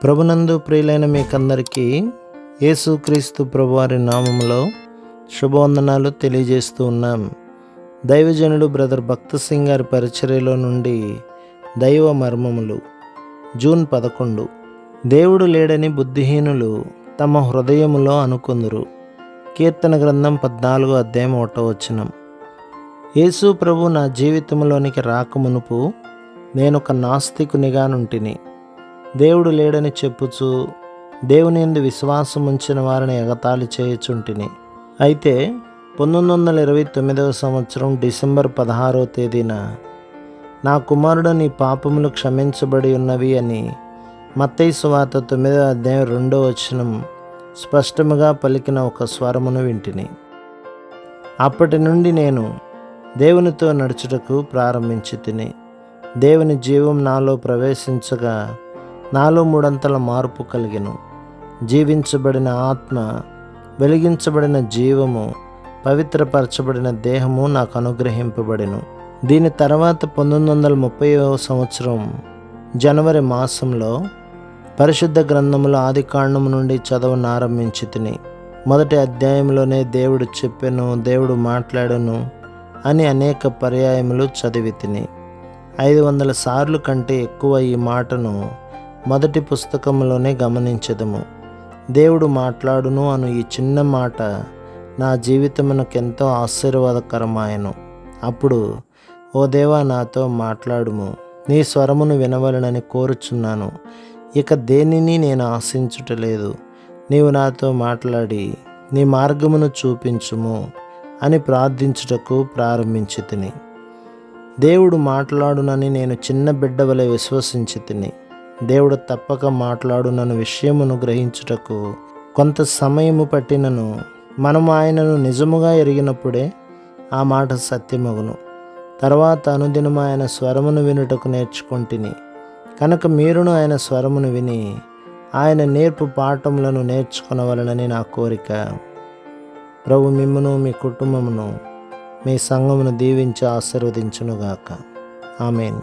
ప్రభునందు ప్రియులైన మీకందరికీ యేసుక్రీస్తు ప్రభువారి నామములో శుభవందనాలు తెలియజేస్తూ ఉన్నాం. దైవజనుడు బ్రదర్ భక్త సింగ్ గారి పరిచర్యలో నుండి దైవ మర్మములు జూన్ 11. దేవుడు లేడని బుద్ధిహీనులు తమ హృదయములో అనుకుందురు. కీర్తన గ్రంథం 14:1. యేసు ప్రభు నా జీవితంలోనికి రాకమునుపు నేనొక నాస్తికునిగా నుంటిని. దేవుడు లేడని చెప్పుచు దేవుని యందు విశ్వాసం ఉంచిన వారిని ఎగతాళి చేయుచుంటిని. అయితే 1929 సంవత్సరం డిసెంబర్ 16వ తేదీన నా కుమారుడు నీ పాపములు క్షమించబడి ఉన్నవి అని మత్తయి సువార్త 9:2 స్పష్టముగా పలికిన ఒక స్వరమును వింటిని. అప్పటి నుండి నేను దేవునితో నడుచుటకు ప్రారంభించి తిని. దేవుని జీవం నాలో ప్రవేశించగా నాలో మూడంతల మార్పు కలిగెను. జీవించబడిన ఆత్మ, వెలిగించబడిన జీవము, పవిత్రపరచబడిన దేహము నాకు అనుగ్రహింపబడెను. దీని తర్వాత 1930వ సంవత్సరం జనవరి మాసంలో పరిశుద్ధ గ్రంథముల ఆదికాండము నుండి చదవనారంభించి తిని. మొదటి అధ్యాయంలోనే దేవుడు చెప్పెను, దేవుడు మాట్లాడను అని అనేక పర్యాయములు చదివి తిని. 500 సార్లు కంటే ఎక్కువ ఈ మాటను మొదటి పుస్తకంలోనే గమనించదము. దేవుడు మాట్లాడును అను ఈ చిన్న మాట నా జీవితమునకెంతో ఆశీర్వాదకరమాయను. అప్పుడు, ఓ దేవా, నాతో మాట్లాడుము, నీ స్వరమును వినవలనని కోరుచున్నాను. ఇక దేనిని నేను ఆశించుటలేదు. నీవు నాతో మాట్లాడి నీ మార్గమును చూపించుము అని ప్రార్థించుటకు ప్రారంభించి తిని. దేవుడు మాట్లాడునని నేను చిన్న బిడ్డ వలె విశ్వసించి తిని. దేవుడు తప్పక మాట్లాడునను విషయమును గ్రహించుటకు కొంత సమయము పట్టినను మనము ఆయనను నిజముగా ఎరిగినప్పుడే ఆ మాట సత్యమగును. తర్వాత అనుదినము ఆయన స్వరమును వినుటకు నేర్చుకొంటిని. కనుక మీరును ఆయన స్వరమును విని ఆయన నేర్పు పాఠములను నేర్చుకొనవలనని నా కోరిక. ప్రభు మిమ్మును, మీ కుటుంబమును, మీ సంఘమును దీవించి ఆశీర్వదించునుగాక. ఆమేన్.